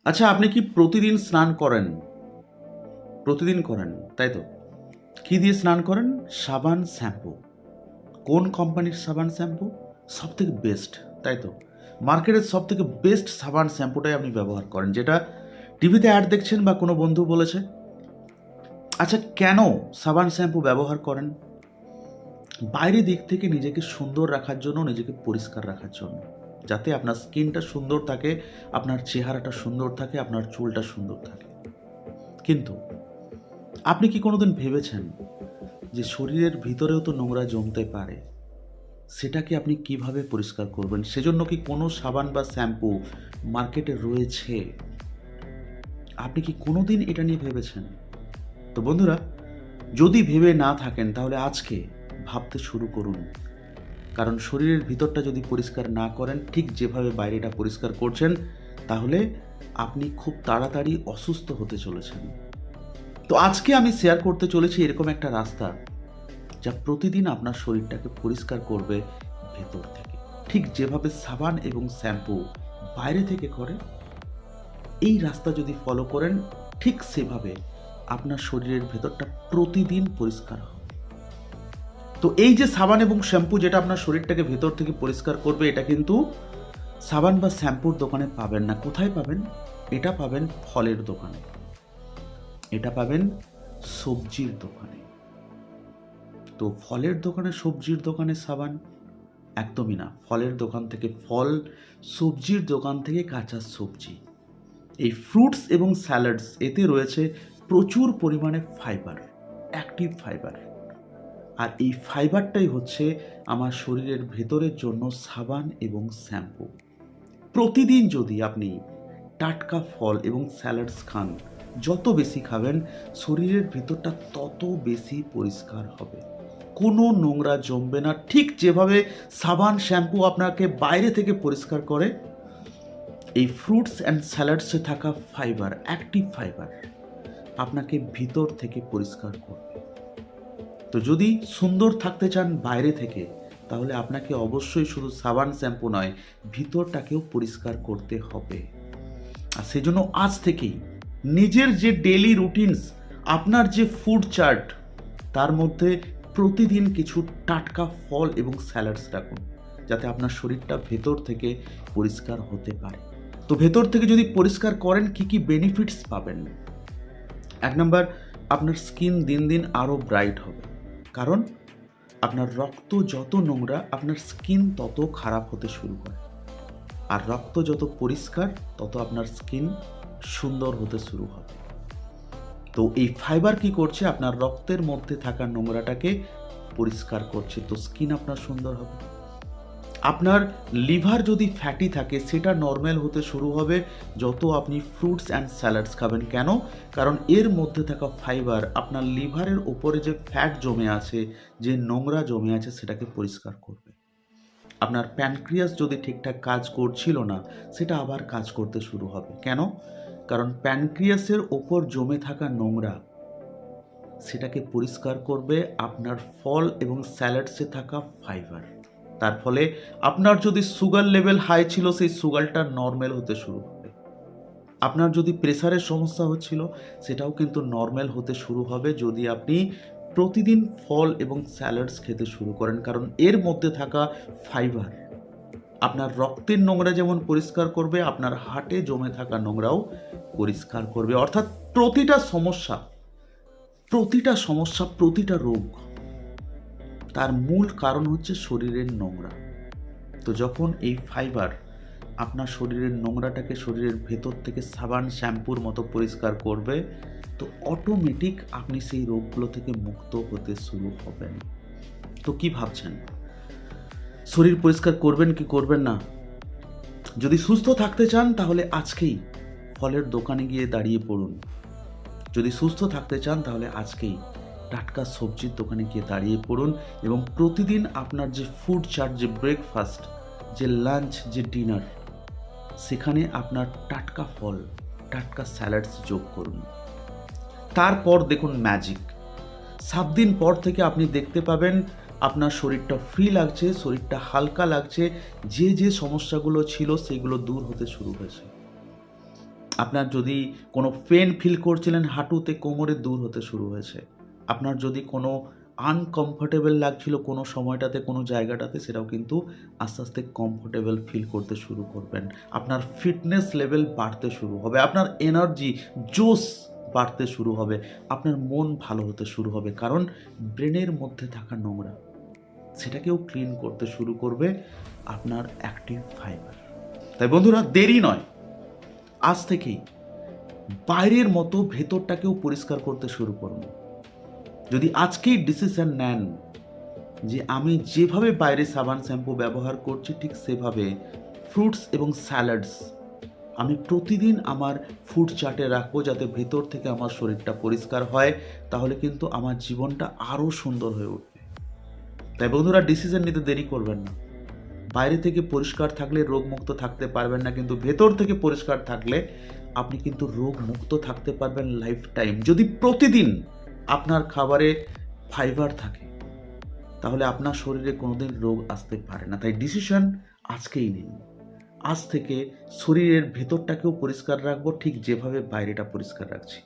আচ্ছা, আপনি কি প্রতিদিন স্নান করেন? প্রতিদিন করেন, তাই তো? কি দিয়ে স্নান করেন? সাবান, শ্যাম্পু। কোন কোম্পানির সাবান, শ্যাম্পু? সবথেকে বেস্ট, তাই তো? মার্কেটের সবথেকে বেস্ট সাবান, শ্যাম্পুটাই আপনি ব্যবহার করেন, যেটা টিভিতে অ্যাড দেখছেন বা কোনো বন্ধু বলেছে। আচ্ছা, কেন সাবান, শ্যাম্পু ব্যবহার করেন? বাইরের দিক থেকে নিজেকে সুন্দর রাখার জন্য, নিজেকে পরিষ্কার রাখার জন্য, যাতে আপনার স্কিনটা সুন্দর থাকে, আপনার চেহারাটা সুন্দর থাকে, আপনার চুলটা সুন্দর থাকে। কিন্তু আপনি কি কোনোদিন ভেবেছেন যে শরীরের ভিতরেও তো নোংরা জমতে পারে? সেটাকে আপনি কিভাবে পরিষ্কার করবেন? সেজন্য কি কোনো সাবান বা শ্যাম্পু মার্কেটে রয়েছে? আপনি কি কোনোদিন এটা নিয়ে ভেবেছেন? তো বন্ধুরা, যদি ভেবে না থাকেন তাহলে আজকে ভাবতে শুরু করুন। কারণ শরীরের ভিতরটা যদি পরিষ্কার না করেন, ঠিক যেভাবে বাইরেটা পরিষ্কার করছেন, তাহলে আপনি খুব তাড়াতাড়ি অসুস্থ হতে চলেছেন। তো আজকে আমি শেয়ার করতে চলেছি এরকম একটা রাস্তা, যা প্রতিদিন আপনার শরীরটাকে পরিষ্কার করবে ভেতর থেকে। ঠিক যেভাবে সাবান এবং শ্যাম্পু বাইরে থেকে করে, এই রাস্তা যদি ফলো করেন, ঠিক সেভাবে আপনার শরীরের ভেতরটা প্রতিদিন পরিষ্কার হবে। তো এই যে সাবান এবং শ্যাম্পু যেটা আপনার শরীরটাকে ভেতর থেকে পরিষ্কার করবে, এটা কিন্তু সাবান বা শ্যাম্পুর দোকানে পাবেন না। কোথায় পাবেন? এটা পাবেন ফলের দোকানে, এটা পাবেন সবজির দোকানে। তো ফলের দোকানে, সবজির দোকানে সাবান? একদমই না। ফলের দোকান থেকে ফল, সবজির দোকান থেকে কাঁচা সবজি। এই ফ্রুটস এবং স্যালাডস, এতে রয়েছে প্রচুর পরিমাণে ফাইবার, অ্যাক্টিভ ফাইবার। আর এই ফাইবারটাই হচ্ছে আমার শরীরের ভেতরের জন্য সাবান এবং শ্যাম্পু। প্রতিদিন যদি আপনি টাটকা ফল এবং স্যালাডস খান, যত বেশি খাবেন, শরীরের ভিতরটা তত বেশি পরিষ্কার হবে, কোনো নোংরা জমবে না। ঠিক যেভাবে সাবান, শ্যাম্পু আপনাকে বাইরে থেকে পরিষ্কার করে, এই ফ্রুটস অ্যান্ড স্যালাডসে থাকা ফাইবার, অ্যাক্টিভ ফাইবার, আপনাকে ভিতর থেকে পরিষ্কার করবে। তো যদি সুন্দর থাকতে চান বাইরে থেকে, তাহলে আপনাকে অবশ্যই শুধু সাবান, শ্যাম্পু নয়, ভিতরটাকেও পরিষ্কার করতে হবে। আর সেজন্য আজ থেকেই নিজের যে ডেইলি রুটিনস, আপনার যে ফুড চার্ট, তার মধ্যে প্রতিদিন কিছু টাটকা ফল এবং স্যালাডস রাখুন, যাতে আপনার শরীরটা ভেতর থেকে পরিষ্কার হতে পারে। তো ভেতর থেকে যদি পরিষ্কার করেন, কি কি বেনিফিটস পাবেন? এক নম্বর, আপনার স্কিন দিন দিন আরও ব্রাইট হবে। কারণ আপনার রক্ত যত নোংরা, আপনার স্কিন তত খারাপ হতে শুরু করে। আর রক্ত যত পরিষ্কার, তত আপনার স্কিন সুন্দর হতে শুরু হবে। তো এই ফাইবার কি করছে? আপনার রক্তের মধ্যে থাকা নোংরাটাকে পরিষ্কার করছে, তো স্কিন আপনার সুন্দর হবে। আপনার লিভার যদি ফ্যাটি থাকে, সেটা নর্মাল হতে শুরু হবে যত আপনি ফ্রুটস অ্যান্ড স্যালাডস খাবেন। কেন? কারণ এর মধ্যে থাকা ফাইবার আপনার লিভারের ওপরে যে ফ্যাট জমে আছে, যে নোংরা জমে আছে, সেটাকে পরিষ্কার করবে। আপনার প্যানক্রিয়াস যদি ঠিকঠাক কাজ করছিল না, সেটা আবার কাজ করতে শুরু হবে। কেন? কারণ প্যানক্রিয়াসের ওপর জমে থাকা নোংরা, সেটাকে পরিষ্কার করবে আপনার ফল এবং স্যালাডসে থাকা ফাইবার। তার ফলে আপনার যদি সুগার লেভেল হাই ছিল, সেই সুগারটা নর্মাল হতে শুরু হবে। আপনার যদি প্রেসারের সমস্যা হচ্ছিল, সেটাও কিন্তু নর্মাল হতে শুরু হবে যদি আপনি প্রতিদিন ফল এবং স্যালাডস খেতে শুরু করেন। কারণ এর মধ্যে থাকা ফাইবার আপনার রক্তের নোংরা যেমন পরিষ্কার করবে, আপনার হার্টে জমে থাকা নোংরাও পরিষ্কার করবে। অর্থাৎ প্রতিটা সমস্যা, প্রতিটা রোগ, তার মূল কারণ হচ্ছে শরীরের নোংরা। তো যখন এই ফাইবার আপনার শরীরের নোংরাটাকে শরীরের ভেতর থেকে সাবান, শ্যাম্পুর মতো পরিষ্কার করবে, তো অটোমেটিক আপনি সেই রোগগুলো থেকে মুক্ত হতে শুরু হবেন। তো কি ভাবছেন? শরীর পরিষ্কার করবেন কি করবেন না? যদি সুস্থ থাকতে চান, তাহলে আজকেই ফলের দোকানে গিয়ে দাঁড়িয়ে পড়ুন। যদি সুস্থ থাকতে চান, তাহলে আজকেই টাটকা সবজির দোকানে গিয়ে দাঁড়িয়ে পড়ুন এবং প্রতিদিন আপনার যে ফুড চার্ট, যে ব্রেকফাস্ট, যে লাঞ্চ, যে ডিনার, সেখানে আপনার টাটকা ফল, টাটকা স্যালাডস যোগ করুন। তারপর দেখুন ম্যাজিক। 7 দিন পর থেকে আপনি দেখতে পাবেন আপনার শরীরটা ফ্রি লাগছে, শরীরটা হালকা লাগছে, যে যে সমস্যাগুলো ছিল সেগুলো দূর হতে শুরু হয়েছে। আপনার যদি কোনো পেন ফিল করছিলেন হাঁটুতে, কোমরে, দূর হতে শুরু হয়েছে। আপনার যদি কোনো আনকমফোর্টেবল লাগছিল কোনো সময়টাতে, কোনো জায়গাটাতে, সেটাও কিন্তু আস্তে আস্তে কমফোর্টেবল ফিল করতে শুরু করবেন। আপনার ফিটনেস লেভেল বাড়তে শুরু হবে, আপনার এনার্জি, জোশ বাড়তে শুরু হবে, আপনার মন ভালো হতে শুরু হবে। কারণ ব্রেনের মধ্যে থাকা নোংরা সেটাকেও ক্লিন করতে শুরু করবে আপনার অ্যাক্টিভ ফাইবার। তাই বন্ধুরা, দেরি নয়, আজ থেকেই বাইরের মতো ভেতরটাকেও পরিষ্কার করতে শুরু করুন। যদি আজকেই ডিসিশন নেন যে আমি যেভাবে বাইরে সাবান শ্যাম্পু ব্যবহার করছি ঠিক সেভাবে ফ্রুটস এবং স্যালাডস আমি প্রতিদিন আমার ফুড চার্টে রাখবো, যাতে ভেতর থেকে আমার শরীরটা পরিষ্কার হয়, তাহলে কিন্তু আমার জীবনটা আরও সুন্দর হয়ে উঠবে। তাই বন্ধুরা, ডিসিশন নিতে দেরি করবেন না। বাইরে থেকে পরিষ্কার থাকলে রোগমুক্ত থাকতে পারবেন না, কিন্তু ভেতর থেকে পরিষ্কার থাকলে আপনি কিন্তু রোগমুক্ত থাকতে পারবেন লাইফ টাইম। যদি প্রতিদিন আপনার খাবারে ফাইবার থাকে, তাহলে আপনার শরীরে কোনোদিন রোগ আসতে পারে না। তাই ডিসিশন আজকেই নিন। আজ থেকে শরীরের ভেতরটাকেও পরিষ্কার রাখবো, ঠিক যেভাবে বাইরেটা পরিষ্কার রাখছি।